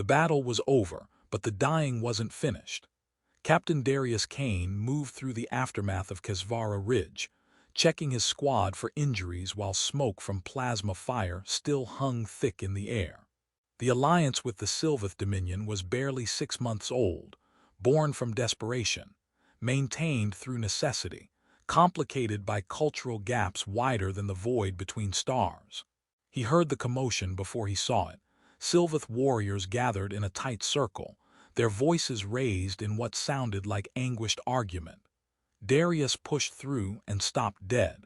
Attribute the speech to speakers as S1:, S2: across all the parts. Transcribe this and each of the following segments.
S1: The battle was over, but the dying wasn't finished. Captain Darius Kane moved through the aftermath of Kes'thor Ridge, checking his squad for injuries while smoke from plasma fire still hung thick in the air. The alliance with the Sylveth Dominion was barely 6 months old, born from desperation, maintained through necessity, complicated by cultural gaps wider than the void between stars. He heard the commotion before he saw it. Sylveth warriors gathered in a tight circle, their voices raised in what sounded like anguished argument. Darius pushed through and stopped dead.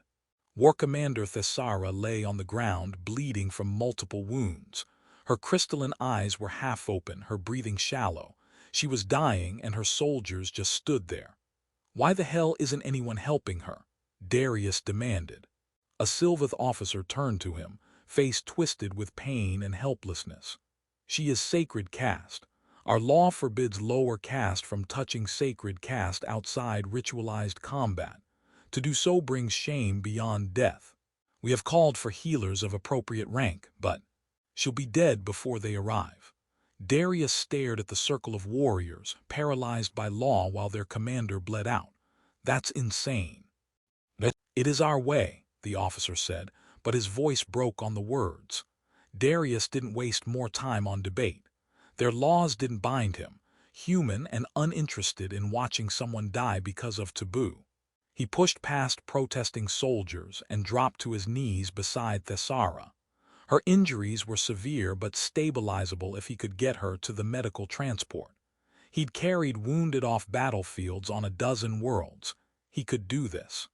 S1: War Commander Thessara lay on the ground, bleeding from multiple wounds. Her crystalline eyes were half open, her breathing shallow. She was dying, and her soldiers just stood there. "Why the hell isn't anyone helping her?" Darius demanded. A Sylveth officer turned to him, face twisted with pain and helplessness. "She is sacred caste. Our law forbids lower caste from touching sacred caste outside ritualized combat. To do so brings shame beyond death. We have called for healers of appropriate rank, but she'll be dead before they arrive." Darius stared at the circle of warriors, paralyzed by law while their commander bled out. "That's insane." "It is our way," the officer said, but his voice broke on the words. Darius didn't waste more time on debate. Their laws didn't bind him, human and uninterested in watching someone die because of taboo. He pushed past protesting soldiers and dropped to his knees beside Thessara. Her injuries were severe but stabilizable if he could get her to the medical transport. He'd carried wounded off battlefields on a dozen worlds. He could do this.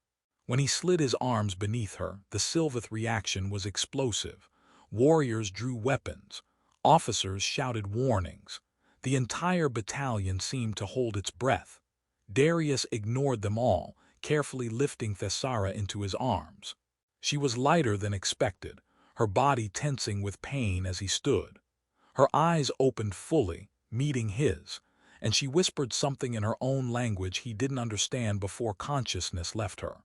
S1: When he slid his arms beneath her, the Sylveth reaction was explosive. Warriors drew weapons. Officers shouted warnings. The entire battalion seemed to hold its breath. Darius ignored them all, carefully lifting Thessara into his arms. She was lighter than expected, her body tensing with pain as he stood. Her eyes opened fully, meeting his, and she whispered something in her own language he didn't understand before consciousness left her.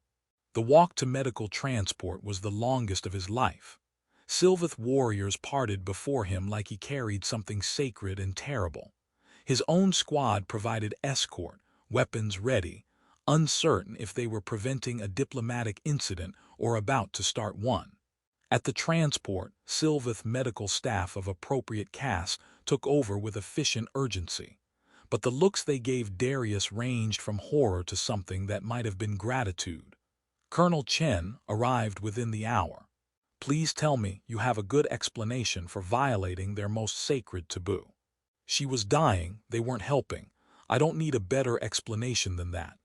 S1: The walk to medical transport was the longest of his life. Sylveth warriors parted before him like he carried something sacred and terrible. His own squad provided escort, weapons ready, uncertain if they were preventing a diplomatic incident or about to start one. At the transport, Sylveth medical staff of appropriate caste took over with efficient urgency. But the looks they gave Darius ranged from horror to something that might have been gratitude. Colonel Chen arrived within the hour. "Please tell me you have a good explanation for violating their most sacred taboo." "She was dying, they weren't helping. I don't need a better explanation than that."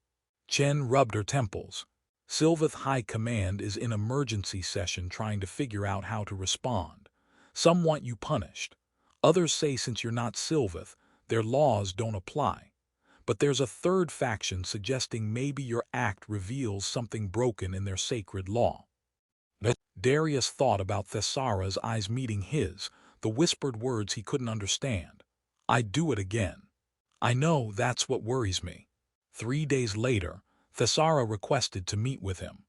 S1: Chen rubbed her temples. "Sylveth High Command is in emergency session trying to figure out how to respond. Some want you punished. Others say since you're not Sylveth, their laws don't apply. But there's a third faction suggesting maybe your act reveals something broken in their sacred law." Darius thought about Thessara's eyes meeting his, the whispered words he couldn't understand. "I'd do it again." "I know, that's what worries me." 3 days later, Thessara requested to meet with him.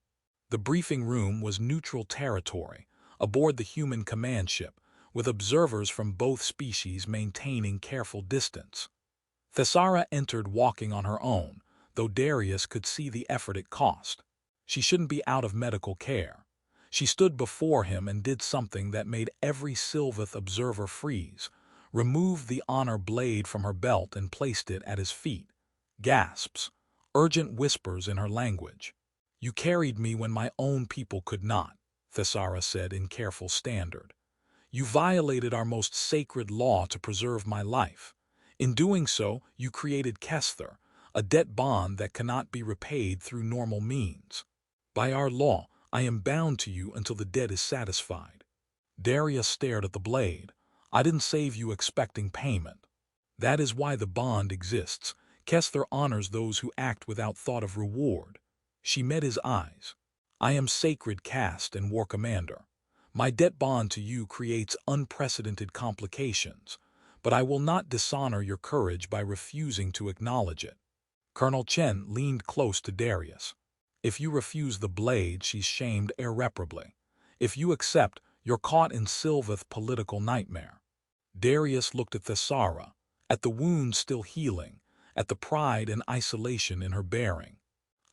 S1: The briefing room was neutral territory, aboard the human command ship, with observers from both species maintaining careful distance. Thessara entered walking on her own, though Darius could see the effort it cost. She shouldn't be out of medical care. She stood before him and did something that made every Sylveth observer freeze, removed the honor blade from her belt and placed it at his feet. Gasps, urgent whispers in her language. "You carried me when my own people could not," Thessara said in careful standard. "You violated our most sacred law to preserve my life. In doing so, you created Kes'thor, a debt bond that cannot be repaid through normal means. By our law, I am bound to you until the debt is satisfied." Darius stared at the blade. "I didn't save you expecting payment. That is why the bond exists. Kes'thor honors those who act without thought of reward." She met his eyes. "I am sacred caste and war commander. My debt bond to you creates unprecedented complications, but I will not dishonor your courage by refusing to acknowledge it." Colonel Chen leaned close to Darius. "If you refuse the blade, she's shamed irreparably. If you accept, you're caught in Sylveth political nightmare." Darius looked at Thessara, at the wound still healing, at the pride and isolation in her bearing.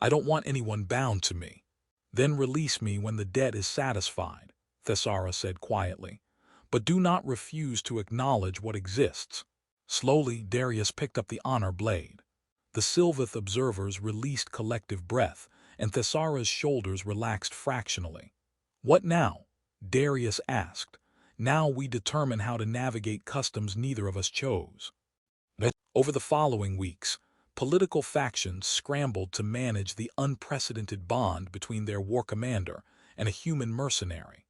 S1: "I don't want anyone bound to me." "Then release me when the debt is satisfied," Thessara said quietly. "But do not refuse to acknowledge what exists." Slowly, Darius picked up the honor blade. The Sylveth observers released collective breath, and Thessara's shoulders relaxed fractionally. "What now?" Darius asked. "Now we determine how to navigate customs neither of us chose." Over the following weeks, political factions scrambled to manage the unprecedented bond between their war commander and a human mercenary.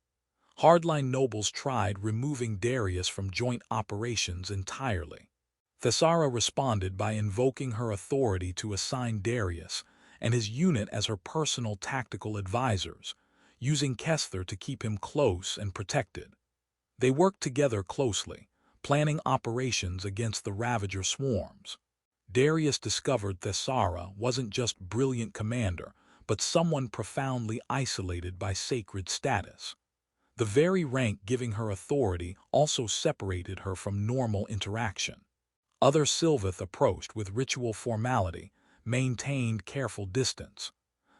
S1: Hardline nobles tried removing Darius from joint operations entirely. Thessara responded by invoking her authority to assign Darius and his unit as her personal tactical advisors, using Kes'thor to keep him close and protected. They worked together closely, planning operations against the Ravager swarms. Darius discovered Thessara wasn't just brilliant commander, but someone profoundly isolated by sacred status. The very rank giving her authority also separated her from normal interaction. Other Sylveth approached with ritual formality, maintained careful distance.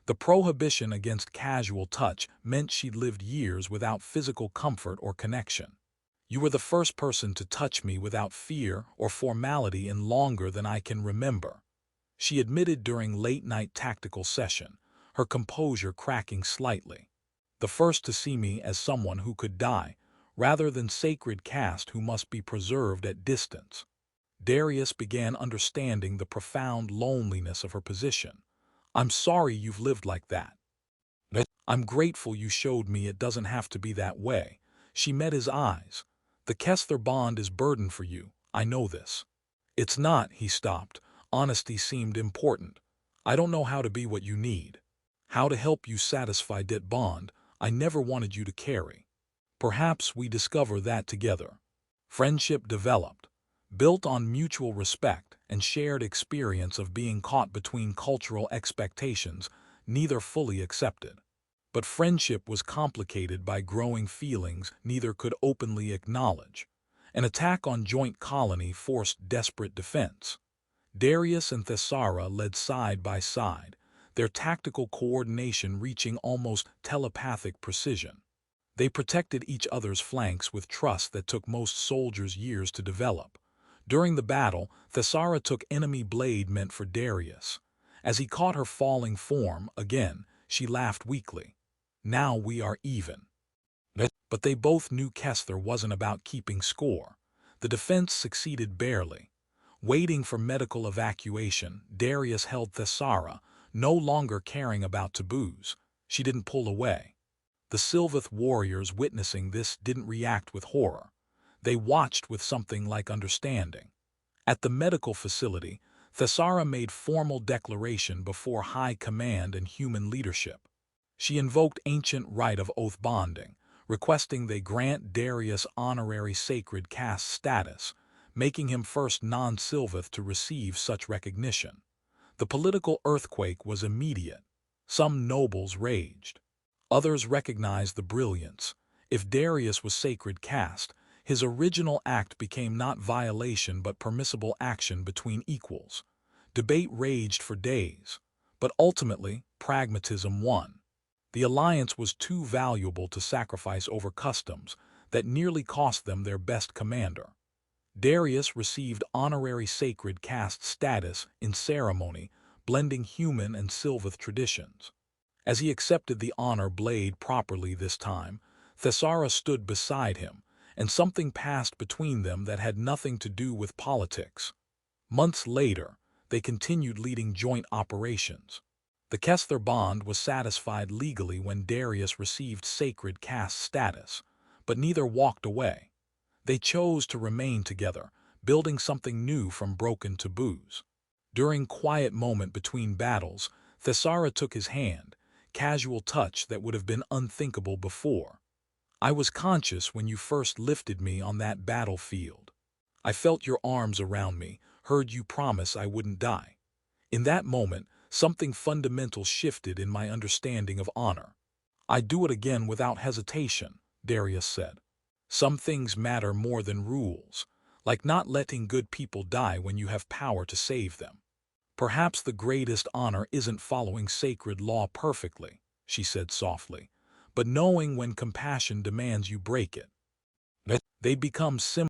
S1: The prohibition against casual touch meant she'd lived years without physical comfort or connection. "You were the first person to touch me without fear or formality in longer than I can remember," she admitted during late-night tactical session, her composure cracking slightly. "The first to see me as someone who could die, rather than sacred caste who must be preserved at distance." Darius began understanding the profound loneliness of her position. "I'm sorry you've lived like that. I'm grateful you showed me it doesn't have to be that way." She met his eyes. "The Kes'thor bond is burden for you, I know this." "It's not," he stopped. Honesty seemed important. "I don't know how to be what you need. How to help you satisfy that bond I never wanted you to carry. Perhaps we discover that together." Friendship developed, built on mutual respect and shared experience of being caught between cultural expectations neither fully accepted. But friendship was complicated by growing feelings neither could openly acknowledge. An attack on joint colony forced desperate defense. Darius and Thessara led side by side, their tactical coordination reaching almost telepathic precision. They protected each other's flanks with trust that took most soldiers years to develop. During the battle, Thessara took enemy blade meant for Darius. As he caught her falling form again, she laughed weakly. "Now we are even." But they both knew Kes'thor wasn't about keeping score. The defense succeeded barely. Waiting for medical evacuation, Darius held Thessara, no longer caring about taboos. She didn't pull away. The Sylveth warriors witnessing this didn't react with horror. They watched with something like understanding. At the medical facility, Thessara made formal declaration before high command and human leadership. She invoked ancient rite of oath bonding, requesting they grant Darius honorary sacred caste status, making him first non-Sylveth to receive such recognition. The political earthquake was immediate. Some nobles raged. Others recognized the brilliance. If Darius was sacred caste, his original act became not violation but permissible action between equals. Debate raged for days, but ultimately pragmatism won. The alliance was too valuable to sacrifice over customs that nearly cost them their best commander. Darius received honorary sacred caste status in ceremony, blending human and Sylveth traditions. As he accepted the honor blade properly this time, Thessara stood beside him, and something passed between them that had nothing to do with politics. Months later, they continued leading joint operations. The Kes'thor bond was satisfied legally when Darius received sacred caste status, but neither walked away. They chose to remain together, building something new from broken taboos. During quiet moment between battles, Thessara took his hand, casual touch that would have been unthinkable before. "I was conscious when you first lifted me on that battlefield. I felt your arms around me, heard you promise I wouldn't die. In that moment, something fundamental shifted in my understanding of honor." "I'd do it again without hesitation," Darius said. Some things matter more than rules, like not letting good people die when you have power to save them. Perhaps the greatest honor isn't following sacred law perfectly, she said softly, but knowing when compassion demands you break it. They become similar